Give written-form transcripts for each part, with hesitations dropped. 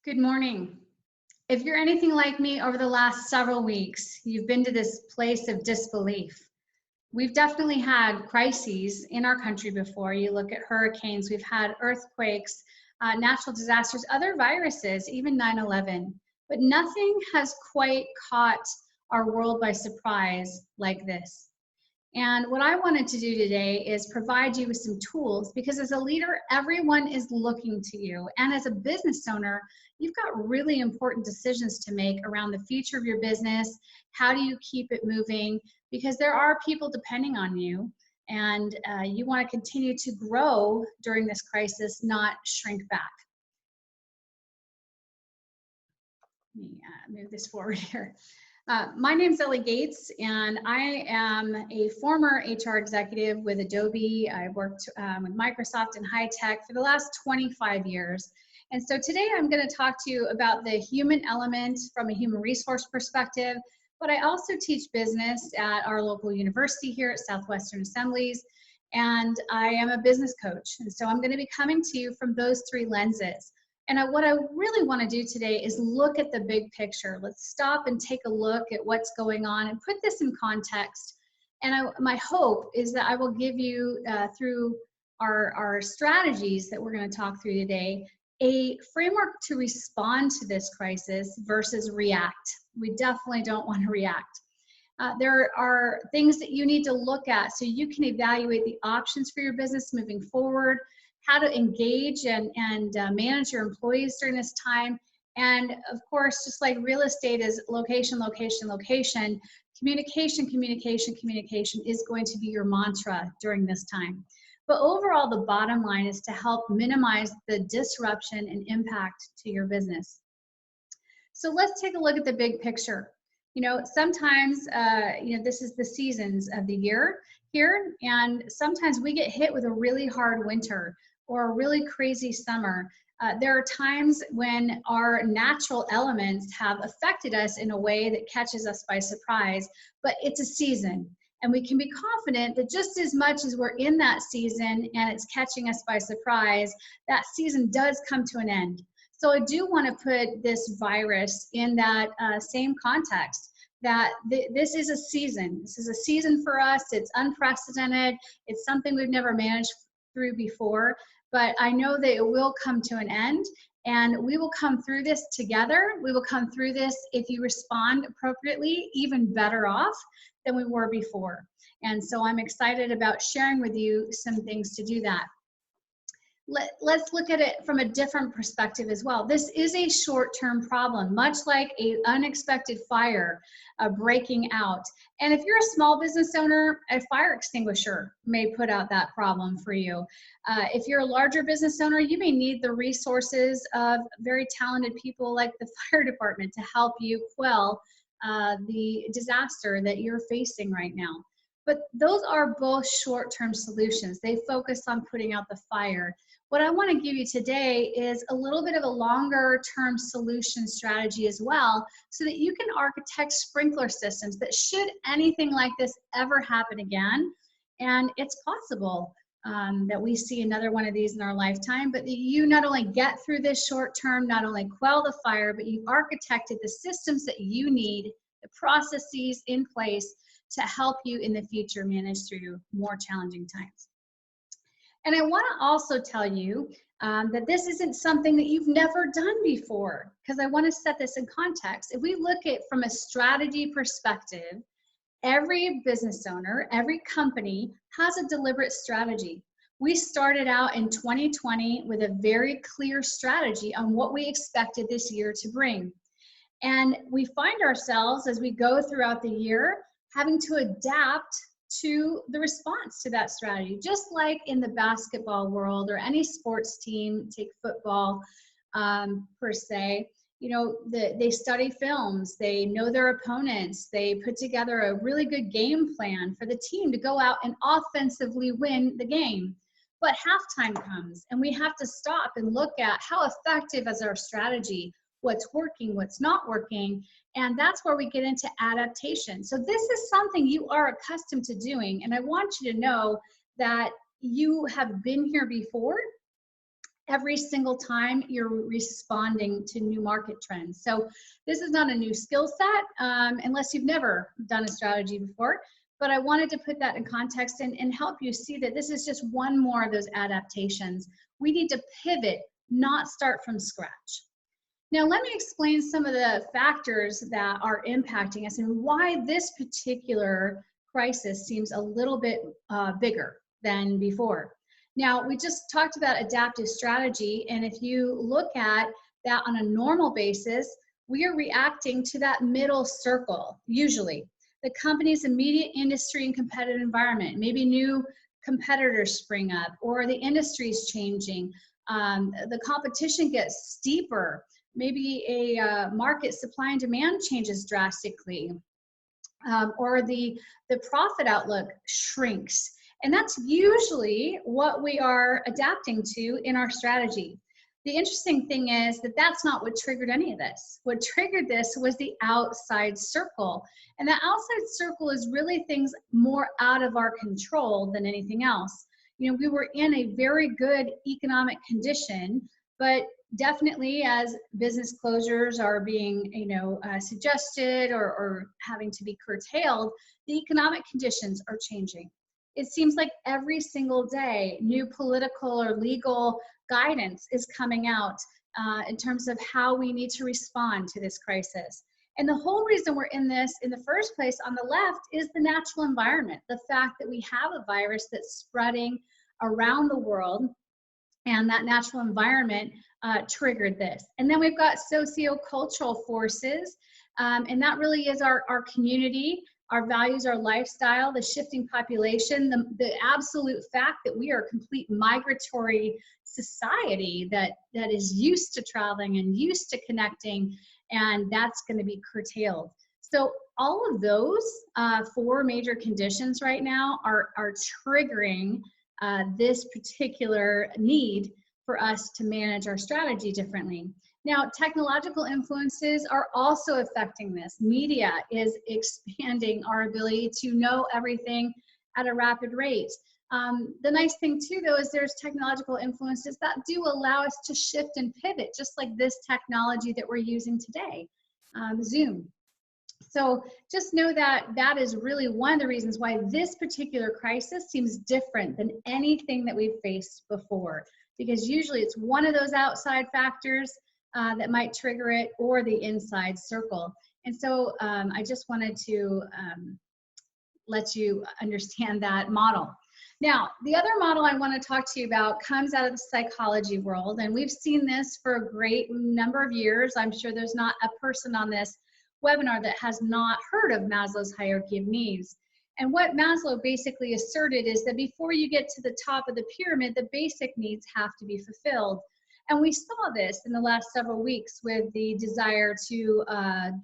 Good morning. If you're anything like me over the last several weeks, you've been to this place of disbelief. We've definitely had crises in our country before. You look at hurricanes, we've had earthquakes, natural disasters, other viruses, even 9/11. But nothing has quite caught our world by surprise like this. And what I wanted to do today is provide you with some tools, because as a leader, everyone is looking to you. And as a business owner, you've got really important decisions to make around the future of your business. How do you keep it moving? Because there are people depending on you, and you want to continue to grow during this crisis, not shrink back. Let me move this forward here. My name's Ellie Gates, and I am a former HR executive with Adobe. I worked with Microsoft and high tech for the last 25 years. And so today I'm going to talk to you about the human element from a human resource perspective, but I also teach business at our local university here at Southwestern Assemblies, and I am a business coach. And so I'm going to be coming to you from those three lenses. And what I really want to do today is look at the big picture. Let's stop and take a look at what's going on and put this in context. And my hope is that I will give you, through our strategies that we're going to talk through today, a framework to respond to this crisis versus react. We definitely don't want to react. There are things that you need to look at so you can evaluate the options for your business moving forward, how to engage and manage your employees during this time. And of course, just like real estate is location, location, location, communication, communication, communication is going to be your mantra during this time. But overall, the bottom line is to help minimize the disruption and impact to your business. So let's take a look at the big picture. You know, sometimes, this is the seasons of the year here, and sometimes we get hit with a really hard winter or a really crazy summer. There are times when our natural elements have affected us in a way that catches us by surprise, but it's a season. And we can be confident that just as much as we're in that season and it's catching us by surprise, that season does come to an end. So I do want to put this virus in that same context, that this is a season. This is a season for us. It's unprecedented. It's something we've never managed through before, but I know that it will come to an end, and we will come through this together. We will come through this, if you respond appropriately, even better off than we were before. And so I'm excited about sharing with you some things to do that. Let's look at it from a different perspective as well. This is a short-term problem, much like an unexpected fire breaking out. And if you're a small business owner, a fire extinguisher may put out that problem for you. If you're a larger business owner, you may need the resources of very talented people like the fire department to help you quell the disaster that you're facing right now. But those are both short-term solutions. They focus on putting out the fire. What I want to give you today is a little bit of a longer-term solution strategy as well, so that you can architect sprinkler systems that, should anything like this ever happen again, and it's possible that we see another one of these in our lifetime, but that you not only get through this short term, not only quell the fire, but you architected the systems that you need, the processes in place to help you in the future manage through more challenging times. And I want to also tell you that this isn't something that you've never done before, because I want to set this in context. If we look at from a strategy perspective, every business owner, every company has a deliberate strategy. We started out in 2020 with a very clear strategy on what we expected this year to bring. And we find ourselves, as we go throughout the year, having to adapt to the response to that strategy. Just like in the basketball world or any sports team, take football per se, you know, they study films, they know their opponents, they put together a really good game plan for the team to go out and offensively win the game. But halftime comes and we have to stop and look at how effective is our strategy, what's working, what's not working, and that's where we get into adaptation. So this is something you are accustomed to doing, and I want you to know that you have been here before, every single time you're responding to new market trends. So this is not a new skill set unless you've never done a strategy before, but I wanted to put that in context and help you see that this is just one more of those adaptations. We need to pivot, not start from scratch. Now, let me explain some of the factors that are impacting us and why this particular crisis seems a little bit bigger than before. Now, we just talked about adaptive strategy, and if you look at that on a normal basis, we are reacting to that middle circle, usually. The company's immediate industry and competitive environment, maybe new competitors spring up, or the industry's changing, the competition gets steeper, maybe a market supply and demand changes drastically, or the profit outlook shrinks. And that's usually what we are adapting to in our strategy. The interesting thing is that that's not what triggered any of this. What triggered this was the outside circle. And the outside circle is really things more out of our control than anything else. You know, we were in a very good economic condition, but definitely as business closures are being, suggested or having to be curtailed, the economic conditions are changing. It seems like every single day, new political or legal guidance is coming out in terms of how we need to respond to this crisis. And the whole reason we're in this in the first place on the left is the natural environment, the fact that we have a virus that's spreading around the world, and that natural environment triggered this. And then we've got socio-cultural forces, and that really is our community, our values, our lifestyle, the shifting population, the absolute fact that we are a complete migratory society that is used to traveling and used to connecting, and that's going to be curtailed. So all of those four major conditions right now are triggering this particular need for us to manage our strategy differently. Now, technological influences are also affecting this. Media is expanding our ability to know everything at a rapid rate. The nice thing too, though, is there's technological influences that do allow us to shift and pivot, just like this technology that we're using today, Zoom. So just know that that is really one of the reasons why this particular crisis seems different than anything that we've faced before, because usually it's one of those outside factors that might trigger it, or the inside circle. And so I just wanted to let you understand that model. Now, the other model I want to talk to you about comes out of the psychology world, and we've seen this for a great number of years. I'm sure there's not a person on this webinar that has not heard of Maslow's hierarchy of needs. And what Maslow basically asserted is that before you get to the top of the pyramid, the basic needs have to be fulfilled. And we saw this in the last several weeks with the desire to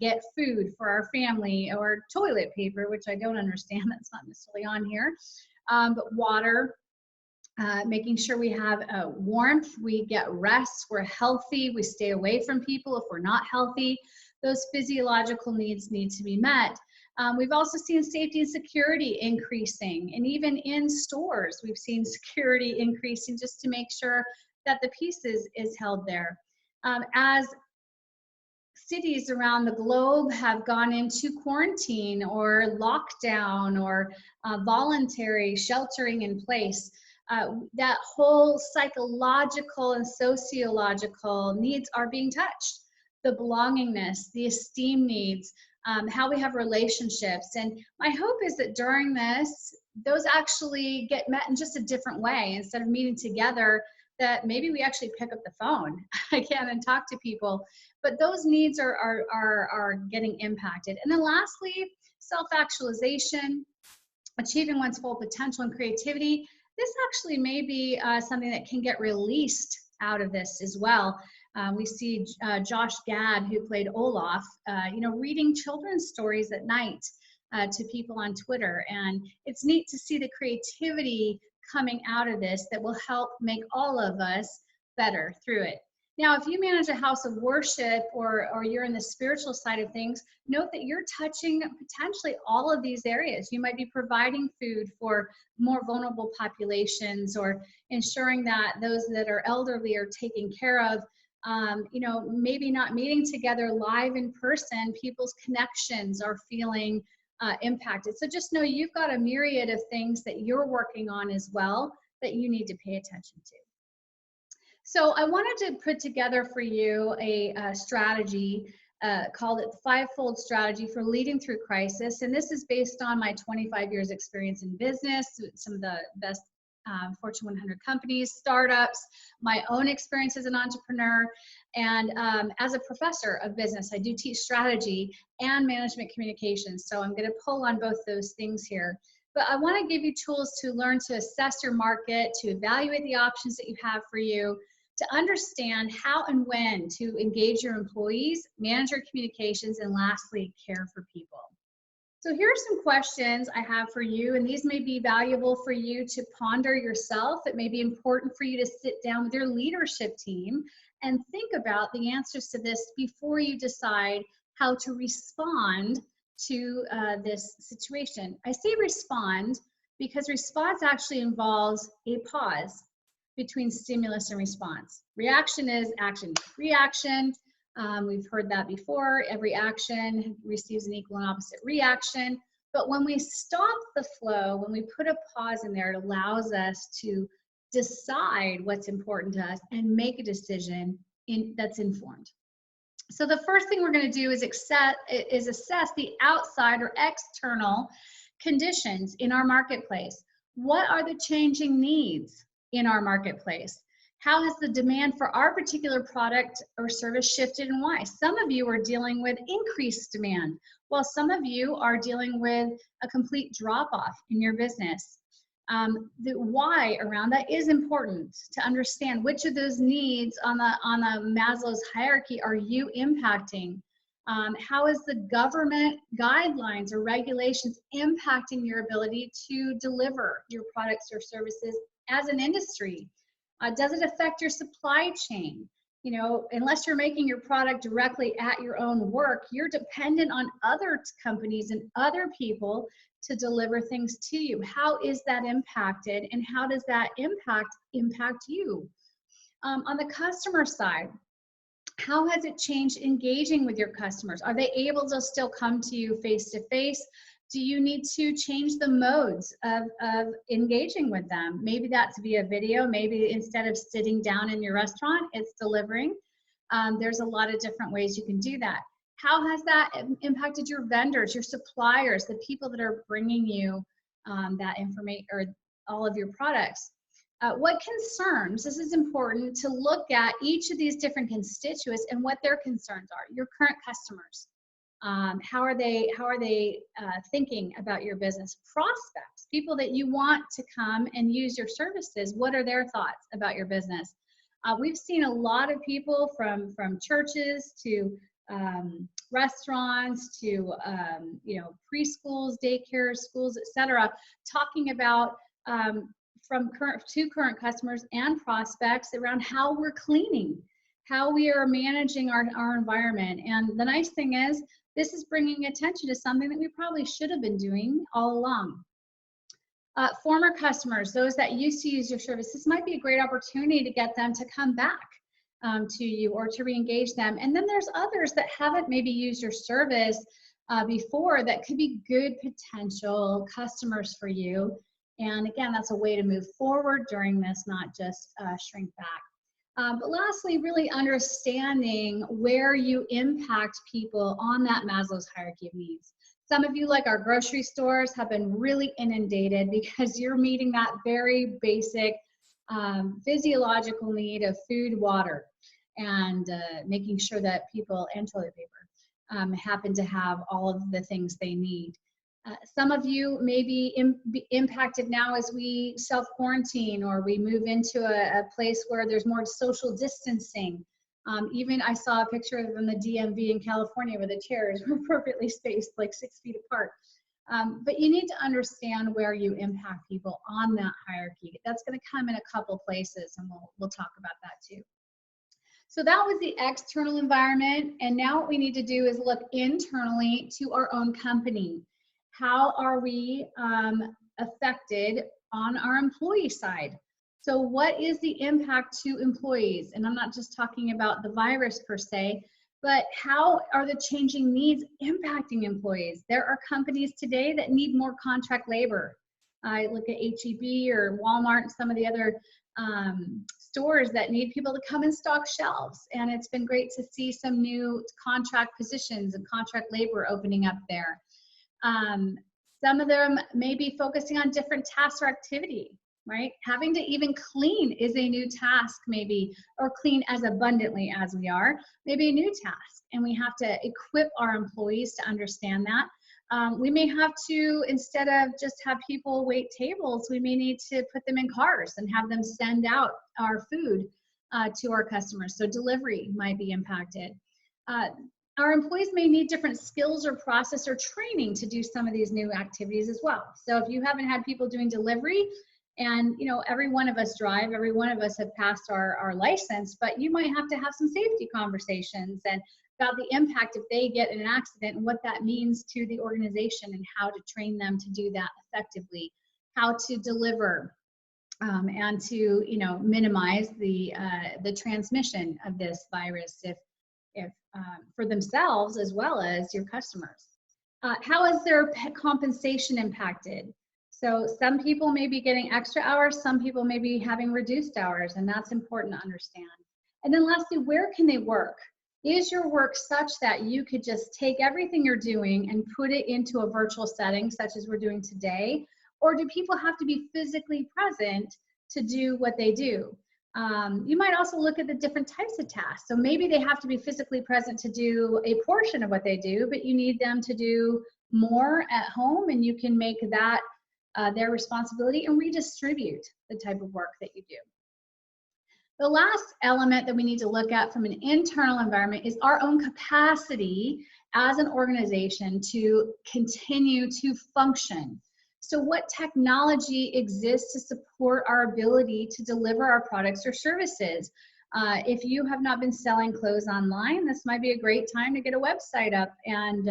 get food for our family, or toilet paper, which I don't understand, that's not necessarily on here, but water, making sure we have warmth, we get rest, we're healthy, we stay away from people if we're not healthy. Those physiological needs need to be met. We've also seen safety and security increasing, and even in stores, we've seen security increasing just to make sure that the piece is held there. As cities around the globe have gone into quarantine or lockdown or voluntary sheltering in place, that whole psychological and sociological needs are being touched. The belongingness, the esteem needs, how we have relationships. And my hope is that during this, those actually get met in just a different way. Instead of meeting together, that maybe we actually pick up the phone again and talk to people. But those needs are getting impacted. And then lastly, self-actualization, achieving one's full potential and creativity. This actually may be something that can get released out of this as well. We see Josh Gad, who played Olaf, reading children's stories at night to people on Twitter. And it's neat to see the creativity coming out of this that will help make all of us better through it. Now, if you manage a house of worship or you're in the spiritual side of things, note that you're touching potentially all of these areas. You might be providing food for more vulnerable populations, or ensuring that those that are elderly are taken care of. You know, maybe not meeting together live in person, people's connections are feeling impacted. So just know you've got a myriad of things that you're working on as well that you need to pay attention to. So I wanted to put together for you a strategy, called it the 5-fold strategy for leading through crisis. And this is based on my 25 years experience in business, some of the best Fortune 100 companies, startups, my own experience as an entrepreneur, and as a professor of business. I do teach strategy and management communications. So I'm going to pull on both those things here. But I want to give you tools to learn to assess your market, to evaluate the options that you have for you, to understand how and when to engage your employees, manage your communications, and lastly, care for people. So here are some questions I have for you, and these may be valuable for you to ponder yourself. It may be important for you to sit down with your leadership team and think about the answers to this before you decide how to respond to this situation. I say respond because response actually involves a pause between stimulus and response. Reaction is action. Reaction, we've heard that before. Every action receives an equal and opposite reaction. But when we stop the flow, when we put a pause in there, it allows us to decide what's important to us and make a decision that's informed. So the first thing we're going to do is assess the outside or external conditions in our marketplace. What are the changing needs in our marketplace? How has the demand for our particular product or service shifted, and why? Some of you are dealing with increased demand, while some of you are dealing with a complete drop-off in your business. The why around that is important to understand. Which of those needs on the Maslow's hierarchy are you impacting? How is the government guidelines or regulations impacting your ability to deliver your products or services as an industry? Does it affect your supply chain? You know, unless you're making your product directly at your own work, you're dependent on other companies and other people to deliver things to you. How is that impacted, and how does that impact you? On the customer side, how has it changed engaging with your customers? Are they able to still come to you face to face? Do you need to change the modes of engaging with them? Maybe that's via video. Maybe instead of sitting down in your restaurant, it's delivering. There's a lot of different ways you can do that. How has that impacted your vendors, your suppliers, the people that are bringing you that information or all of your products? What concerns, this is important to look at each of these different constituents and what their concerns are. Your current customers, how are they thinking about your business? Prospects, people that you want to come and use your services, what are their thoughts about your business? We've seen a lot of people from churches to restaurants to you know, preschools, daycares, schools, etc., talking about from current customers and prospects around how we're cleaning, how we are managing our environment. And the nice thing is, this is bringing attention to something that we probably should have been doing all along. Former customers, those that used to use your service, this might be a great opportunity to get them to come back to you or to re-engage them. And then there's others that haven't maybe used your service before that could be good potential customers for you. And again, that's a way to move forward during this, not just shrink back. But lastly, really understanding where you impact people on that Maslow's hierarchy of needs. Some of you, like our grocery stores, have been really inundated because you're meeting that very basic physiological need of food, water, and making sure that people, and toilet paper, happen to have all of the things they need. Some of you may be impacted now as we self-quarantine or we move into a place where there's more social distancing. Even I saw a picture from the DMV in California where the chairs were appropriately spaced, like 6 feet apart. But you need to understand where you impact people on that hierarchy. That's going to come in a couple places, and we'll talk about that too. So that was the external environment. And now what we need to do is look internally to our own company. How are we affected on our employee side? So what is the impact to employees? And I'm not just talking about the virus per se, but how are the changing needs impacting employees? There are companies today that need more contract labor. I look at HEB or Walmart and some of the other stores that need people to come and stock shelves. And it's been great to see some new contract positions and contract labor opening up there. Some of them may be focusing on different tasks or activity, right? Having to even clean is a new task maybe, or clean as abundantly as we are, maybe a new task. And we have to equip our employees to understand that. We may have to, instead of just have people wait tables, we may need to put them in cars and have them send out our food to our customers. So delivery might be impacted. Our employees may need different skills or process or training to do some of these new activities as well. So if you haven't had people doing delivery, and you know, every one of us drive, every one of us have passed our license, but you might have to have some safety conversations and about the impact if they get in an accident and what that means to the organization and how to train them to do that effectively, how to deliver and to, you know, minimize the transmission of this virus if for themselves as well as your customers. How is their compensation impacted? So some people may be getting extra hours, some people may be having reduced hours, and that's important to understand. And then lastly, where can they work? Is your work such that you could just take everything you're doing and put it into a virtual setting, such as we're doing today? Or do people have to be physically present to do what they do? You might also look at the different types of tasks. So maybe they have to be physically present to do a portion of what they do, but you need them to do more at home, and you can make that their responsibility and redistribute the type of work that you do. The last element that we need to look at from an internal environment is our own capacity as an organization to continue to function. So what technology exists to support our ability to deliver our products or services? If you have not been selling clothes online, this might be a great time to get a website up and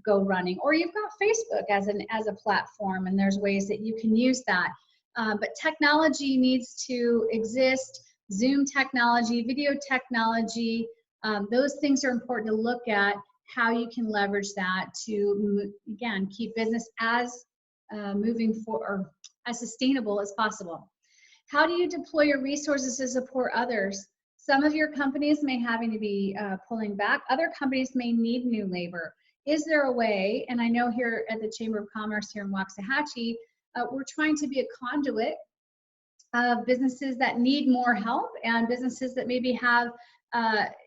go running. Or you've got Facebook as a platform, and there's ways that you can use that. But technology needs to exist. Zoom technology, video technology, those things are important to look at how you can leverage that to, again, keep business as moving forward, or as sustainable as possible. How do you deploy your resources to support others? Some of your companies may having to be pulling back. Other companies may need new labor. Is there a way, and I know here at the Chamber of Commerce here in Waxahachie, we're trying to be a conduit of businesses that need more help and businesses that maybe have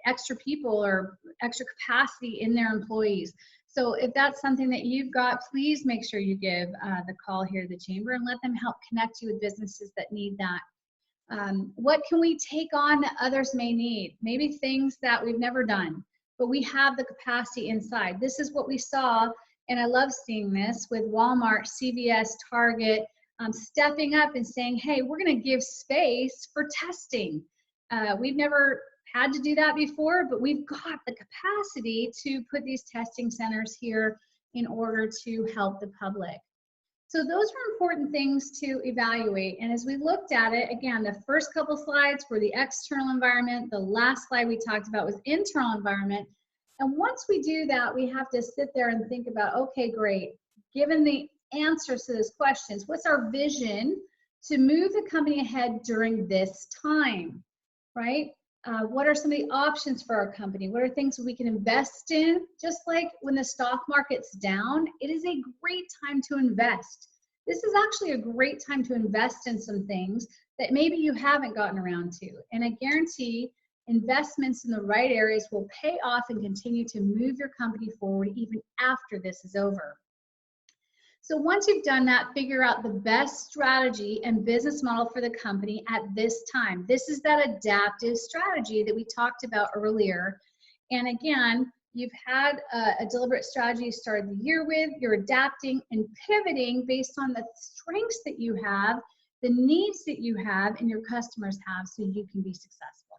extra people or extra capacity in their employees. So if that's something that you've got, please make sure you give the call here to the Chamber and let them help connect you with businesses that need that. What can we take on that others may need? Maybe things that we've never done, but we have the capacity inside. This is what we saw, and I love seeing this with Walmart, CVS, Target, stepping up and saying, hey, we're going to give space for testing. We've never had to do that before, but we've got the capacity to put these testing centers here in order to help the public. So those were important things to evaluate. And as we looked at it, again, the first couple slides were the external environment. The last slide we talked about was internal environment. And once we do that, we have to sit there and think about, okay, great, given the answers to those questions, what's our vision to move the company ahead during this time, right? What are some of the options for our company? What are things we can invest in? Just like when the stock market's down, it is a great time to invest. This is actually a great time to invest in some things that maybe you haven't gotten around to. And I guarantee investments in the right areas will pay off and continue to move your company forward even after this is over. So once you've done that, figure out the best strategy and business model for the company at this time. This is that adaptive strategy that we talked about earlier. And again, you've had a deliberate strategy you started the year with. You're adapting and pivoting based on the strengths that you have, the needs that you have, and your customers have, so you can be successful.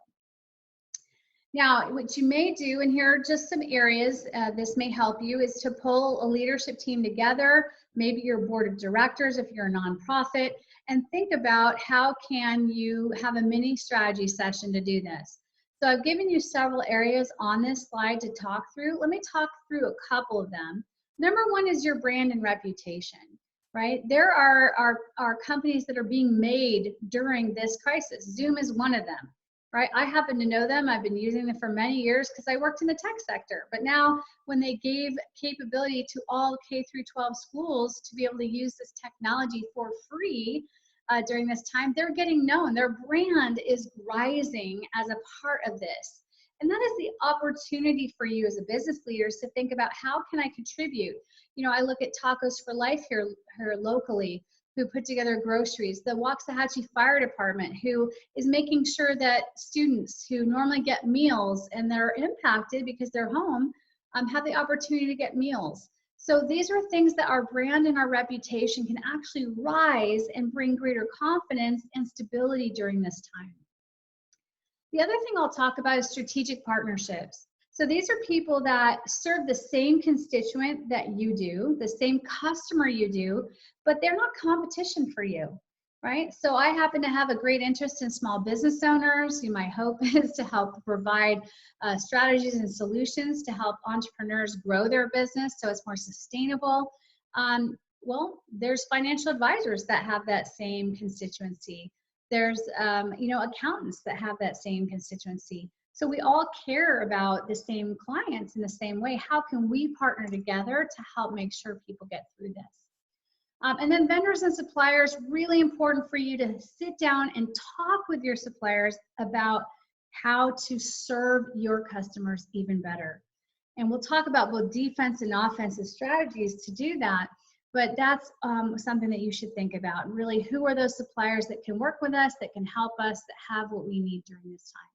Now, what you may do, and here are just some areas this may help you, is to pull a leadership team together, maybe your board of directors if you're a nonprofit, and think about how can you have a mini strategy session to do this. So I've given you several areas on this slide to talk through. Let me talk through a couple of them. Number one is your brand and reputation, right? There are companies that are being made during this crisis. Zoom is one of them. Right? I happen to know them. I've been using them for many years because I worked in the tech sector. But now when they gave capability to all K through 12 schools to be able to use this technology for free during this time, they're getting known. Their brand is rising as a part of this. And that is the opportunity for you as a business leader to think about how can I contribute? You know, I look at Tacos for Life here locally, who put together groceries, the Waxahachie Fire Department, who is making sure that students who normally get meals and they're impacted because they're home have the opportunity to get meals. So these are things that our brand and our reputation can actually rise and bring greater confidence and stability during this time. The other thing I'll talk about is strategic partnerships. So these are people that serve the same constituent that you do, the same customer you do, but they're not competition for you, right? So I happen to have a great interest in small business owners, who my hope is to help provide strategies and solutions to help entrepreneurs grow their business so it's more sustainable. Well, there's financial advisors that have that same constituency. There's you know, accountants that have that same constituency. So we all care about the same clients in the same way. How can we partner together to help make sure people get through this? And then vendors and suppliers, really important for you to sit down and talk with your suppliers about how to serve your customers even better. And we'll talk about both defense and offensive strategies to do that, but that's something that you should think about. Really, who are those suppliers that can work with us, that can help us, that have what we need during this time?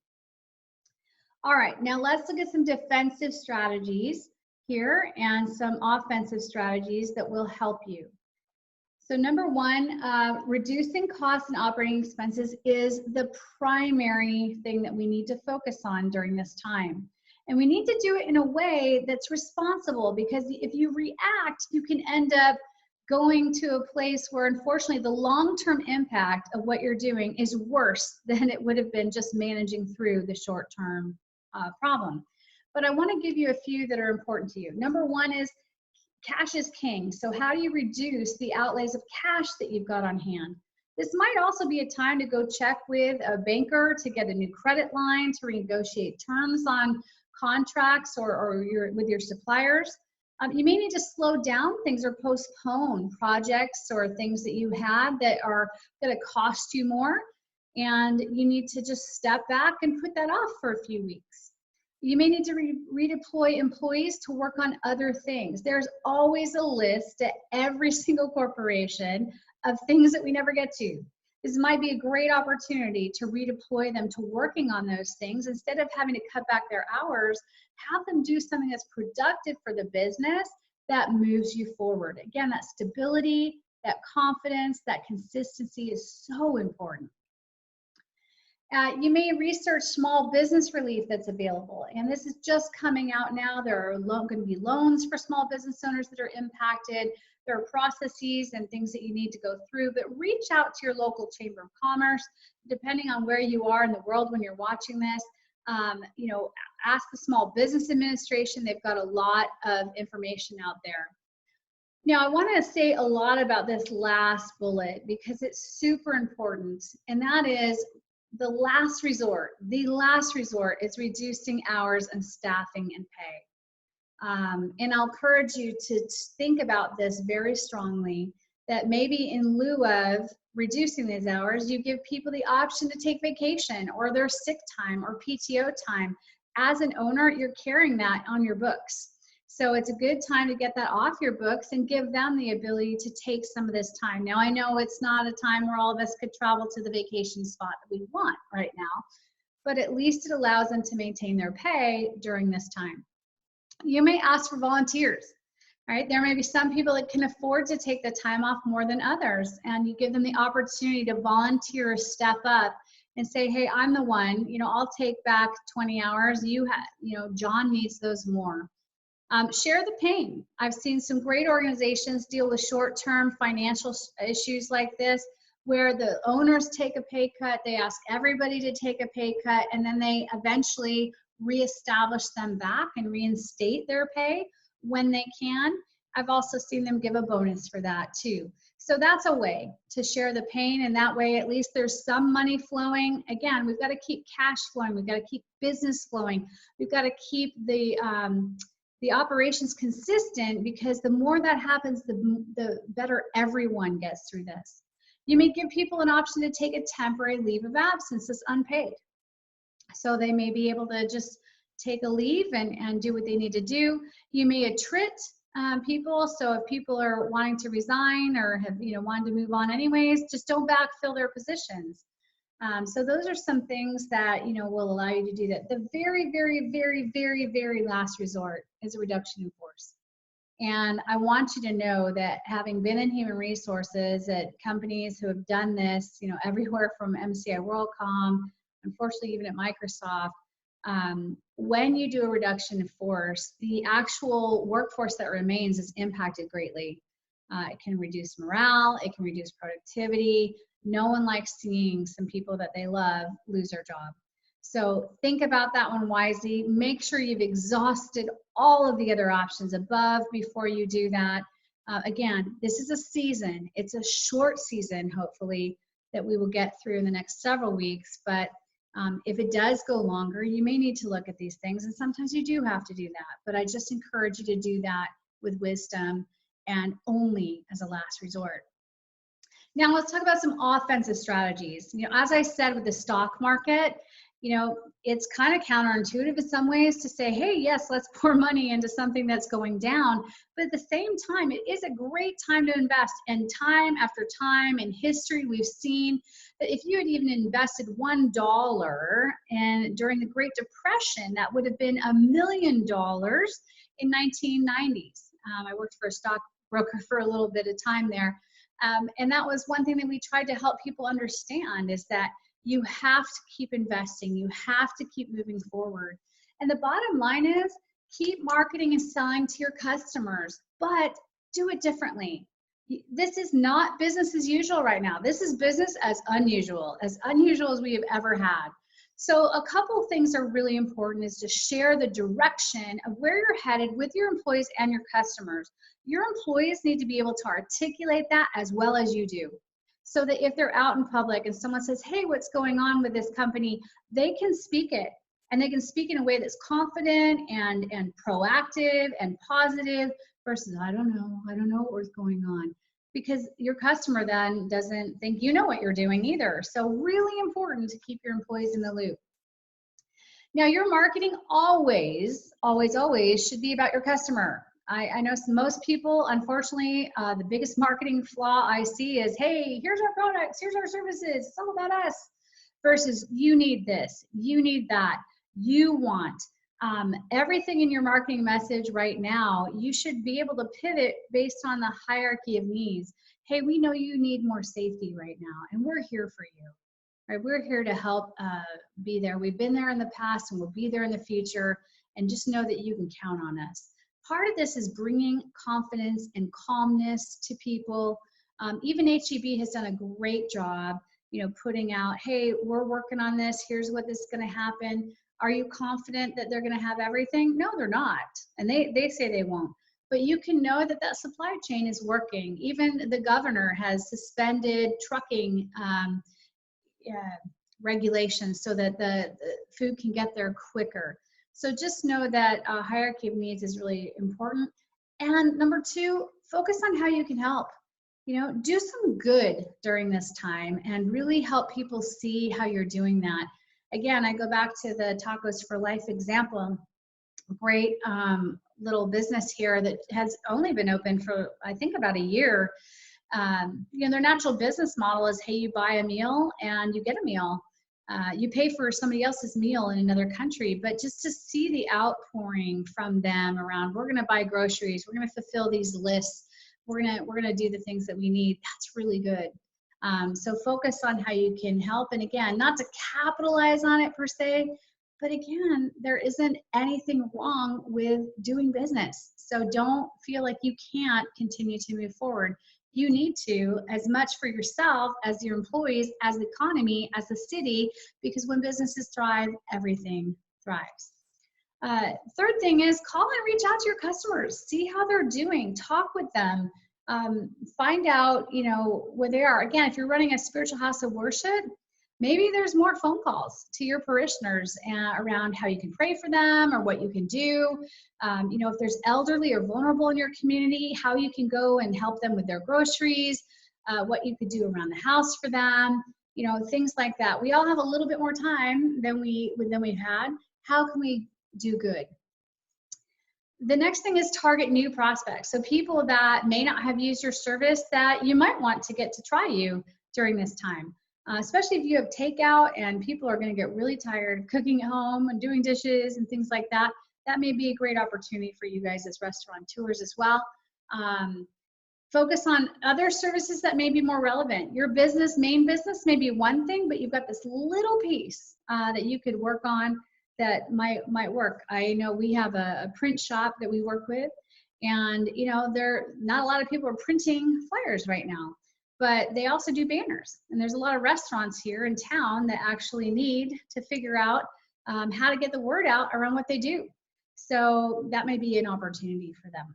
All right, now let's look at some defensive strategies here and some offensive strategies that will help you. So number one, reducing costs and operating expenses is the primary thing that we need to focus on during this time. And we need to do it in a way that's responsible, because if you react, you can end up going to a place where unfortunately the long-term impact of what you're doing is worse than it would have been just managing through the short-term problem. But I want to give you a few that are important to you. Number one is cash is king. So how do you reduce the outlays of cash that you've got on hand? This might also be a time to go check with a banker to get a new credit line, to renegotiate terms on contracts or with your suppliers. You may need to slow down things or postpone projects or things that you had that are going to cost you more. And you need to just step back and put that off for a few weeks. You may need to redeploy employees to work on other things. There's always a list at every single corporation of things that we never get to. This might be a great opportunity to redeploy them to working on those things. Instead of having to cut back their hours, have them do something that's productive for the business that moves you forward. Again, that stability, that confidence, that consistency is so important. You may research small business relief that's available, and this is just coming out now. There are going to be loans for small business owners that are impacted. There are processes and things that you need to go through, but reach out to your local chamber of commerce, depending on where you are in the world when you're watching this. You know, ask the Small Business Administration. They've got a lot of information out there. Now, I want to say a lot about this last bullet because it's super important, and that is the last resort. The last resort is reducing hours and staffing and pay. And I'll encourage you to think about this very strongly, that maybe in lieu of reducing these hours, you give people the option to take vacation or their sick time or PTO time. As an owner, you're carrying that on your books. So it's a good time to get that off your books and give them the ability to take some of this time. Now, I know it's not a time where all of us could travel to the vacation spot that we want right now, but at least it allows them to maintain their pay during this time. You may ask for volunteers, right? There may be some people that can afford to take the time off more than others, and you give them the opportunity to volunteer or step up and say, hey, I'm the one, I'll take back 20 hours. John needs those more. Share the pain. I've seen some great organizations deal with short-term financial issues like this, where the owners take a pay cut, they ask everybody to take a pay cut, and then they eventually reestablish them back and reinstate their pay when they can. I've also seen them give a bonus for that too. So that's a way to share the pain, and that way at least there's some money flowing. Again, we've got to keep cash flowing, we've got to keep business flowing, we've got to keep the operations consistent, because the more that happens, the better everyone gets through this. You may give people an option to take a temporary leave of absence that's unpaid. So they may be able to just take a leave and do what they need to do. You may attrit people. So if people are wanting to resign or have wanted to move on anyways, just don't backfill their positions. So those are some things that will allow you to do that. The very, very, very, very, very last resort is a reduction in force. And I want you to know that, having been in human resources at companies who have done this, everywhere from MCI WorldCom, unfortunately even at Microsoft, when you do a reduction in force, the actual workforce that remains is impacted greatly. It can reduce morale, it can reduce productivity. No one likes seeing some people that they love lose their job. So think about that one wisely. Make sure you've exhausted all of the other options above before you do that. Again, this is a season. It's a short season, hopefully, that we will get through in the next several weeks. But if it does go longer, you may need to look at these things. And sometimes you do have to do that. But I just encourage you to do that with wisdom and only as a last resort. Now let's talk about some offensive strategies. As I said with the stock market, it's kind of counterintuitive in some ways to say, hey, yes, let's pour money into something that's going down. But at the same time, it is a great time to invest. And time after time in history, we've seen that if you had even invested $1 during the Great Depression, that would have been $1 million in 1990s. I worked for a stockbroker for a little bit of time there. And that was one thing that we tried to help people understand, is that you have to keep investing. You have to keep moving forward. And the bottom line is, keep marketing and selling to your customers, but do it differently. This is not business as usual right now. This is business as unusual as we have ever had. So a couple of things are really important, is to share the direction of where you're headed with your employees and your customers. Your employees need to be able to articulate that as well as you do, so that if they're out in public and someone says, hey, what's going on with this company, they can speak it. And they can speak in a way that's confident and proactive and positive, versus, I don't know what's going on. Because your customer then doesn't think you know what you're doing either. So really important to keep your employees in the loop. Now, your marketing always, always, always should be about your customer. I know most people, unfortunately, the biggest marketing flaw I see is, hey, here's our products, here's our services, it's all about us, versus you need this, you need that, you want. Everything in your marketing message right now, you should be able to pivot based on the hierarchy of needs. Hey, we know you need more safety right now, and we're here for you. Right? We're here to help be there. We've been there in the past, and we'll be there in the future, and just know that you can count on us. Part of this is bringing confidence and calmness to people. Even HEB has done a great job, putting out, hey, we're working on this. Here's what this is going to happen. Are you confident that they're going to have everything? No, they're not. And they say they won't. But you can know that that supply chain is working. Even the governor has suspended trucking regulations so that the food can get there quicker. So just know that hierarchy of needs is really important. And number two, focus on how you can help. Do some good during this time and really help people see how you're doing that. Again, I go back to the Tacos for Life example. Great little business here that has only been open for, I think, about a year. Their natural business model is, hey, you buy a meal and you get a meal. You pay for somebody else's meal in another country, but just to see the outpouring from them around, we're going to buy groceries, we're going to fulfill these lists, we're going to do the things that we need. That's really good. So focus on how you can help. And again, not to capitalize on it per se, but again, there isn't anything wrong with doing business. So don't feel like you can't continue to move forward. You need to, as much for yourself, as your employees, as the economy, as the city, because when businesses thrive, everything thrives. Third thing is call and reach out to your customers. See how they're doing. Talk with them. Find out, where they are. Again, if you're running a spiritual house of worship, maybe there's more phone calls to your parishioners around how you can pray for them or what you can do. If there's elderly or vulnerable in your community, how you can go and help them with their groceries, what you could do around the house for them, things like that. We all have a little bit more time than we've had. How can we do good? The next thing is target new prospects. So people that may not have used your service that you might want to get to try you during this time. Especially if you have takeout and people are going to get really tired cooking at home and doing dishes and things like that. That may be a great opportunity for you guys as restaurateurs as well. Focus on other services that may be more relevant. Your main business may be one thing, but you've got this little piece that you could work on that might work. I know we have a print shop that we work with, and not a lot of people are printing flyers right now. But they also do banners. And there's a lot of restaurants here in town that actually need to figure out how to get the word out around what they do. So that may be an opportunity for them.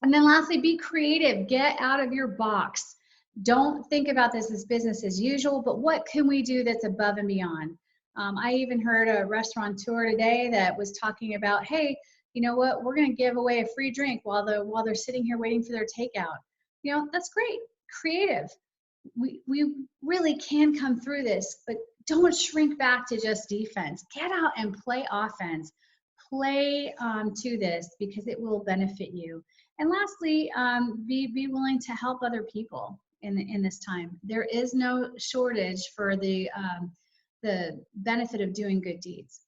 And then lastly, be creative. Get out of your box. Don't think about this as business as usual, but what can we do that's above and beyond? I even heard a restaurateur today that was talking about, hey, you know what? We're going to give away a free drink while they're sitting here waiting for their takeout. That's great. Creative. We really can come through this, but don't shrink back to just defense. Get out and play offense. Play to this because it will benefit you. And lastly, be willing to help other people in this time. There is no shortage for the benefit of doing good deeds.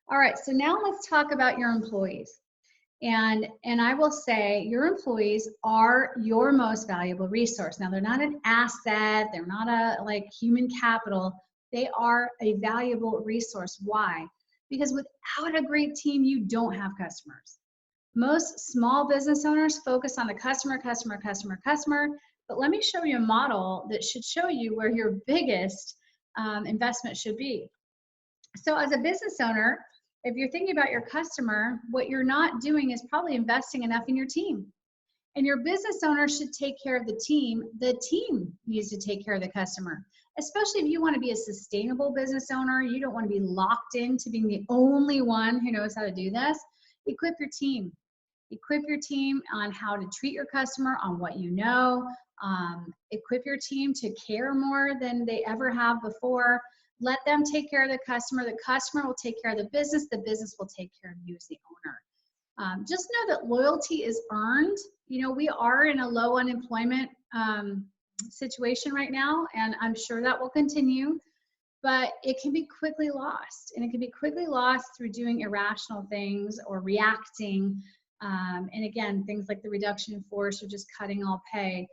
All right, so now let's talk about your employees. And I will say your employees are your most valuable resource. Now, they're not an asset. They're not a human capital. They are a valuable resource. Why? Because without a great team, you don't have customers. Most small business owners focus on the customer. But let me show you a model that should show you where your biggest investment should be. So as a business owner, if you're thinking about your customer, what you're not doing is probably investing enough in your team. And your business owner should take care of the team. The team needs to take care of the customer, especially if you want to be a sustainable business owner. You don't want to be locked into being the only one who knows how to do this. Equip your team. Equip your team on how to treat your customer, on what you know. Equip your team to care more than they ever have before. Let them take care of the customer will take care of the business will take care of you as the owner. Just know that loyalty is earned. We are in a low unemployment situation right now, and I'm sure that will continue, but it can be quickly lost. And it can be quickly lost through doing irrational things or reacting. And again, things like the reduction in force or just cutting all pay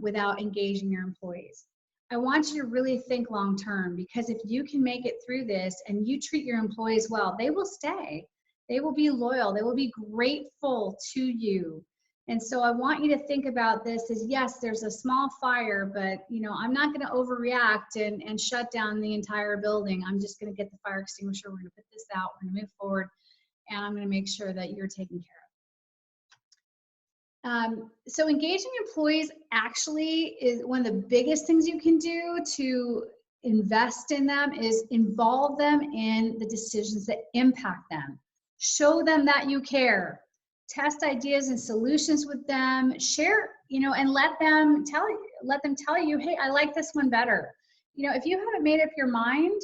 without engaging your employees. I want you to really think long term, because if you can make it through this and you treat your employees well, they will stay. They will be loyal. They will be grateful to you. And so I want you to think about this as, yes, there's a small fire, but I'm not going to overreact and shut down the entire building. I'm just going to get the fire extinguisher. We're going to put this out. We're going to move forward, and I'm going to make sure that you're taken care of. So engaging employees actually is one of the biggest things you can do to invest in them, is involve them in the decisions that impact them. Show them that you care. Test ideas and solutions with them. Share, and let them tell you, hey, I like this one better. If you haven't made up your mind,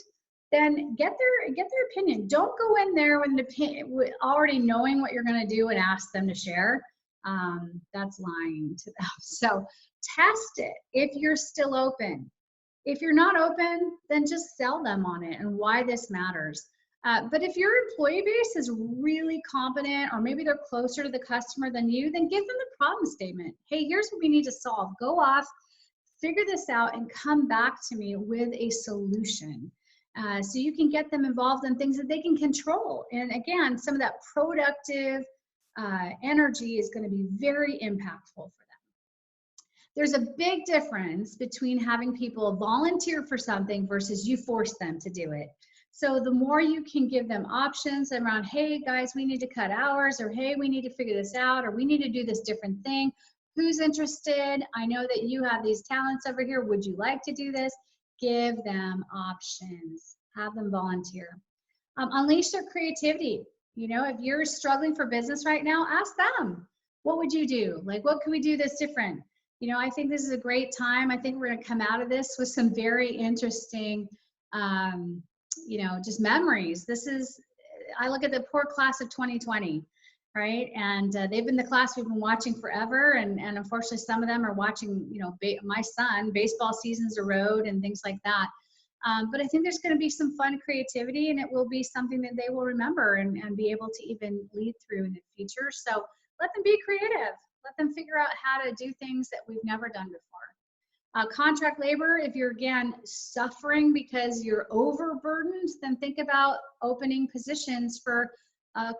then get their opinion. Don't go in there with already knowing what you're going to do and ask them to share. That's lying to them. So test it if you're still open. If you're not open, then just sell them on it and why this matters. But if your employee base is really competent, or maybe they're closer to the customer than you, then give them the problem statement. Hey, here's what we need to solve. Go off, figure this out and come back to me with a solution. So you can get them involved in things that they can control. And again, some of that productive energy is going to be very impactful for them. There's a big difference between having people volunteer for something versus you force them to do it. So the more you can give them options around, hey guys, we need to cut hours, or hey, we need to figure this out, or we need to do this different thing. Who's interested? I know that you have these talents over here. Would you like to do this? Give them options. Have them volunteer. Unleash their creativity. You know, if you're struggling for business right now, ask them, what would you do? Like, what can we do that's different? You know, I think this is a great time. I think we're going to come out of this with some very interesting, you know, just memories. I look at the poor class of 2020, right? And they've been the class we've been watching forever. And unfortunately, some of them are watching, you know, my son, baseball seasons erode and things like that. But I think there's going to be some fun creativity, and it will be something that they will remember and be able to even lead through in the future. So let them be creative. Let them figure out how to do things that we've never done before. Contract labor, if you're, again, suffering because you're overburdened, then think about opening positions for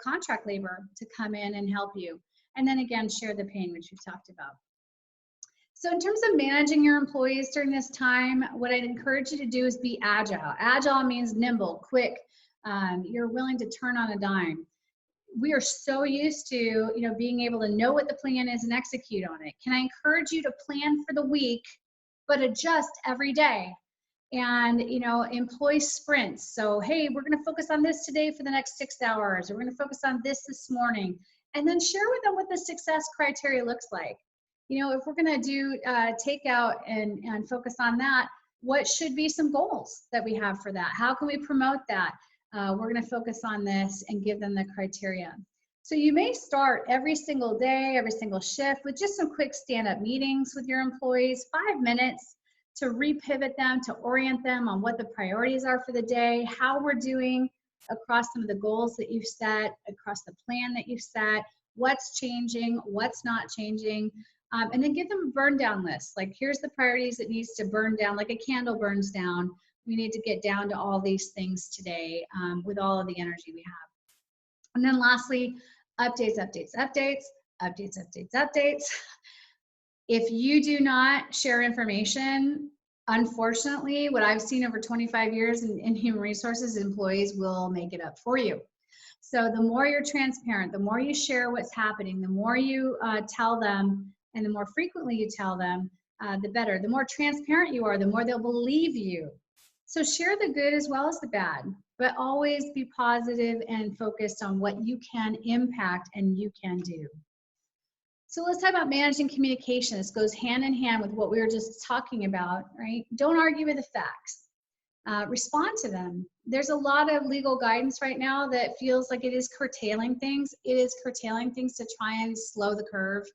contract labor to come in and help you. And then again, share the pain, which we've talked about. So in terms of managing your employees during this time, what I'd encourage you to do is be agile. Agile means nimble, quick. You're willing to turn on a dime. We are so used to, you know, being able to know what the plan is and execute on it. Can I encourage you to plan for the week, but adjust every day? And, you know, employ sprints. So, hey, we're going to focus on this today for the next 6 hours. We're going to focus on this morning. And then share with them what the success criteria looks like. You know, if we're going to do takeout and focus on that, what should be some goals that we have for that? How can we promote that? We're going to focus on this and give them the criteria. So you may start every single day, every single shift with just some quick stand-up meetings with your employees, 5 minutes to repivot them, to orient them on what the priorities are for the day, how we're doing across some of the goals that you've set, across the plan that you've set, what's changing, what's not changing. And then give them a burn down list. Like, here's the priorities that needs to burn down, like a candle burns down. We need to get down to all these things today with all of the energy we have. And then lastly, updates, updates, updates, updates, updates, updates. If you do not share information, unfortunately, what I've seen over 25 years in human resources, employees will make it up for you. So the more you're transparent, the more you share what's happening, the more you tell them, and the more frequently you tell them, the better. The more transparent you are, the more they'll believe you. So share the good as well as the bad, but always be positive and focused on what you can impact and you can do. So let's talk about managing communication. This goes hand in hand with what we were just talking about, right? Don't argue with the facts. Respond to them. There's a lot of legal guidance right now that feels like it is curtailing things. It is curtailing things to try and slow the curve.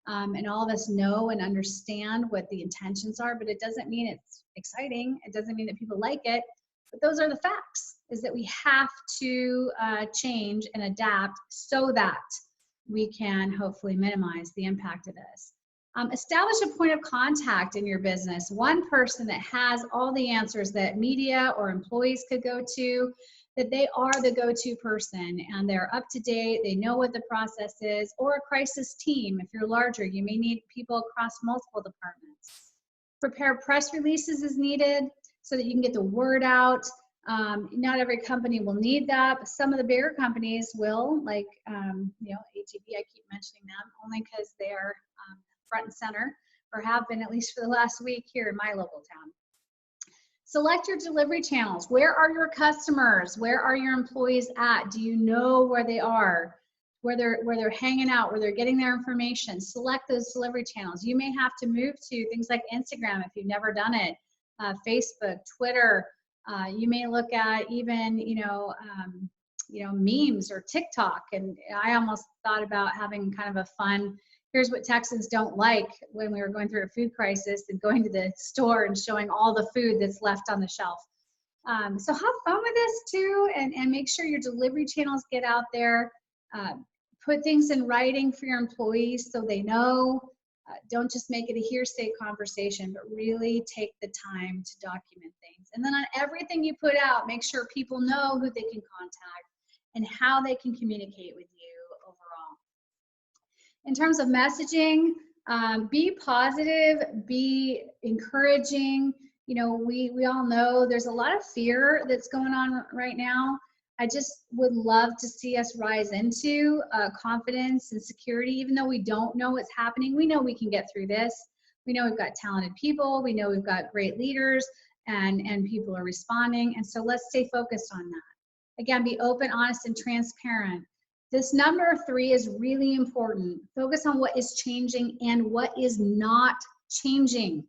And all of us know and understand what the intentions are, but it doesn't mean it's exciting. It doesn't mean that people like it, but those are the facts, is that we have to change and adapt so that we can hopefully minimize the impact of this. Establish a point of contact in your business, one person that has all the answers that media or employees could go to, that they are the go-to person and they're up to date, they know what the process is, or a crisis team. If you're larger, you may need people across multiple departments. Prepare press releases as needed so that you can get the word out. Not every company will need that, but some of the bigger companies will, like you know, ATB, I keep mentioning them only because they are front and center, or have been at least for the last week here in my local town. Select your delivery channels. Where are your customers? Where are your employees at? Do you know where they are? Where they're hanging out, where they're getting their information? Select those delivery channels. You may have to move to things like Instagram if you've never done it, Facebook, Twitter. You may look at even, you know, memes or TikTok. And I almost thought about having kind of a fun, here's what Texans don't like, when we were going through a food crisis, and going to the store and showing all the food that's left on the shelf. So have fun with this too, and make sure your delivery channels get out there. Put things in writing for your employees so they know. Don't just make it a hearsay conversation, but really take the time to document things. And then on everything you put out, make sure people know who they can contact and how they can communicate with you overall. In terms of messaging, be positive, be encouraging. You know, we all know there's a lot of fear that's going on right now. I just would love to see us rise into confidence and security, even though we don't know what's happening. We know we can get through this. We know we've got talented people. We know we've got great leaders, and people are responding. And so let's stay focused on that. Again, be open, honest, and transparent. This number 3 is really important. Focus on what is changing and what is not changing.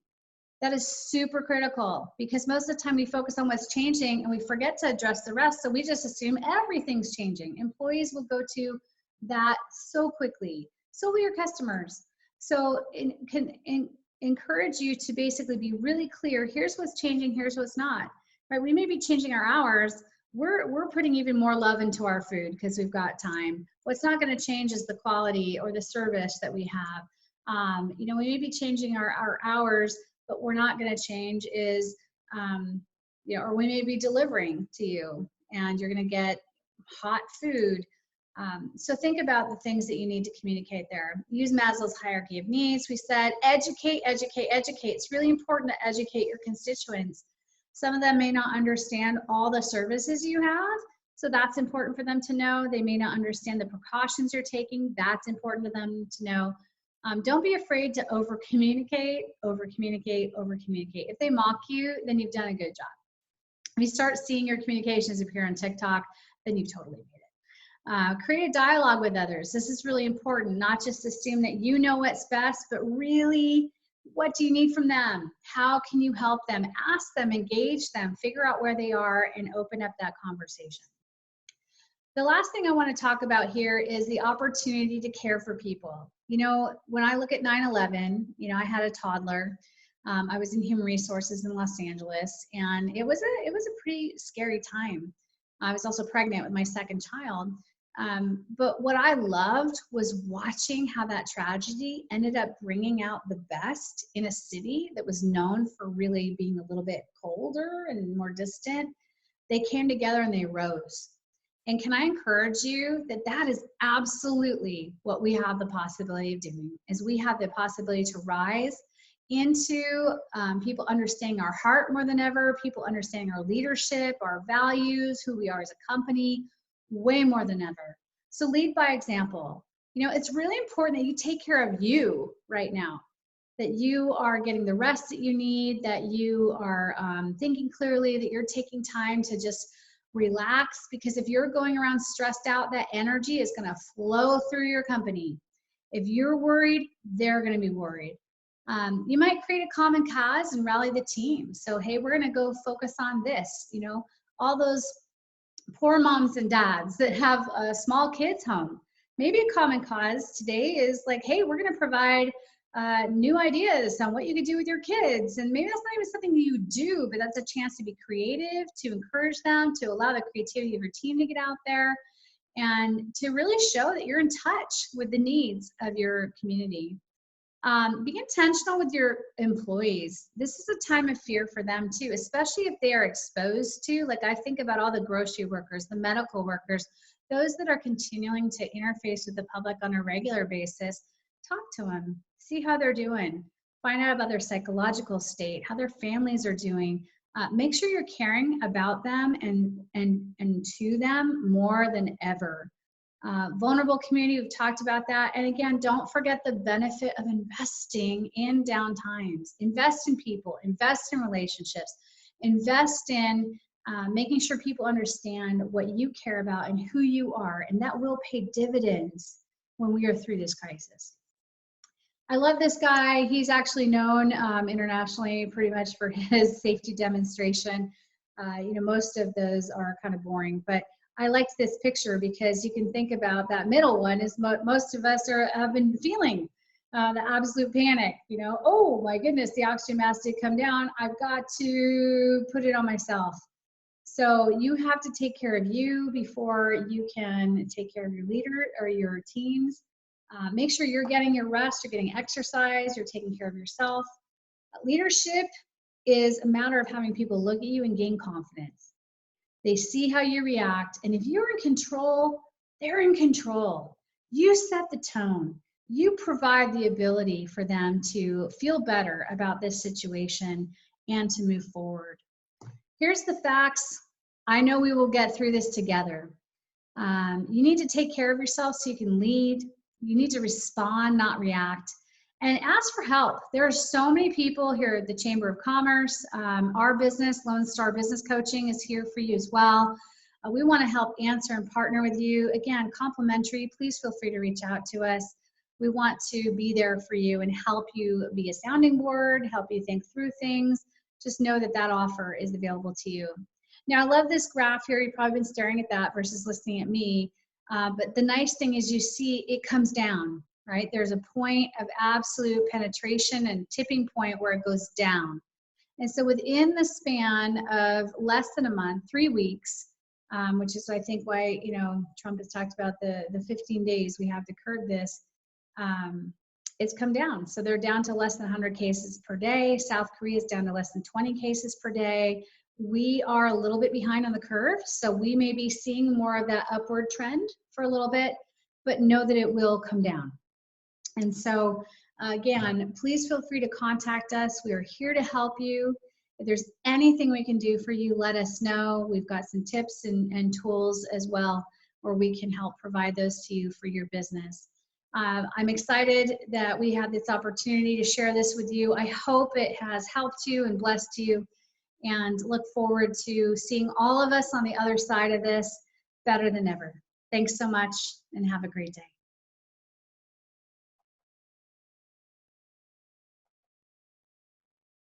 That is super critical, because most of the time we focus on what's changing and we forget to address the rest. So we just assume everything's changing. Employees will go to that so quickly. So will your customers. So can encourage you to basically be really clear. Here's what's changing. Here's what's not. Right? We may be changing our hours. We're putting even more love into our food because we've got time. What's not going to change is the quality or the service that we have. You know, we may be changing our hours, but we're not going to change is, you know, or we may be delivering to you and you're going to get hot food. So think about the things that you need to communicate there. Use Maslow's hierarchy of needs. We said educate, educate, educate. It's really important to educate your constituents. Some of them may not understand all the services you have, so that's important for them to know. They may not understand the precautions you're taking. That's important to them to know. Don't be afraid to over-communicate, over-communicate, over-communicate. If they mock you, then you've done a good job. If you start seeing your communications appear on TikTok, then you've totally made it. Create a dialogue with others. This is really important. Not just assume that you know what's best, but really, what do you need from them? How can you help them? Ask them, engage them, figure out where they are, and open up that conversation. The last thing I want to talk about here is the opportunity to care for people. You know, when I look at 9/11, you know, I had a toddler. I was in human resources in Los Angeles, and it was a pretty scary time. I was also pregnant with my second child. But what I loved was watching how that tragedy ended up bringing out the best in a city that was known for really being a little bit colder and more distant. They came together and they rose. And can I encourage you that that is absolutely what we have the possibility of doing, is we have the possibility to rise into people understanding our heart more than ever, people understanding our leadership, our values, who we are as a company, way more than ever. So lead by example. You know, it's really important that you take care of you right now, that you are getting the rest that you need, that you are thinking clearly, that you're taking time to just relax, because if you're going around stressed out, that energy is going to flow through your company. If you're worried, they're going to be worried. You might create a common cause and rally the team. So, hey, we're going to go focus on this. You know, all those poor moms and dads that have small kids home. Maybe a common cause today is like, hey, we're going to provide new ideas on what you could do with your kids. And maybe that's not even something you do, but that's a chance to be creative, to encourage them, to allow the creativity of your team to get out there, and to really show that you're in touch with the needs of your community. Be intentional with your employees. This is a time of fear for them too, especially if they are exposed to, like I think about all the grocery workers, the medical workers, those that are continuing to interface with the public on a regular basis. Talk to them, see how they're doing, find out about their psychological state, how their families are doing. Make sure you're caring about them and to them more than ever. Vulnerable community, we've talked about that. And again, don't forget the benefit of investing in down times. Invest in people, invest in relationships, invest in making sure people understand what you care about and who you are. And that will pay dividends when we are through this crisis. I love this guy. He's actually known internationally pretty much for his safety demonstration. You know, most of those are kind of boring, but I liked this picture because you can think about that middle one is most of us have been feeling the absolute panic. You know, oh my goodness, the oxygen mask did come down. I've got to put it on myself. So you have to take care of you before you can take care of your leader or your teams. Make sure you're getting your rest, you're getting exercise, you're taking care of yourself. Leadership is a matter of having people look at you and gain confidence. They see how you react, and if you're in control, they're in control. You set the tone. You provide the ability for them to feel better about this situation and to move forward. Here's the facts. I know we will get through this together. You need to take care of yourself so you can lead. You need to respond, not react. And ask for help. There are so many people here at the Chamber of Commerce. Our business, Lone Star Business Coaching, is here for you as well. We want to help answer and partner with you. Again, complimentary. Please feel free to reach out to us. We want to be there for you and help you be a sounding board, help you think through things. Just know that that offer is available to you. Now, I love this graph here. You've probably been staring at that versus listening at me. But the nice thing is you see it comes down, right? There's a point of absolute penetration and tipping point where it goes down. And so within the span of less than a month, 3 weeks, which is I think why, you know, Trump has talked about the 15 days we have to curb this, it's come down. So they're down to less than 100 cases per day. South Korea is down to less than 20 cases per day. We are a little bit behind on the curve, so we may be seeing more of that upward trend for a little bit, but know that it will come down. And so, again, please feel free to contact us. We are here to help you. If there's anything we can do for you, let us know. We've got some tips and tools as well where we can help provide those to you for your business. I'm excited that we had this opportunity to share this with you. I hope it has helped you and blessed you, and look forward to seeing all of us on the other side of this better than ever. Thanks so much and have a great day.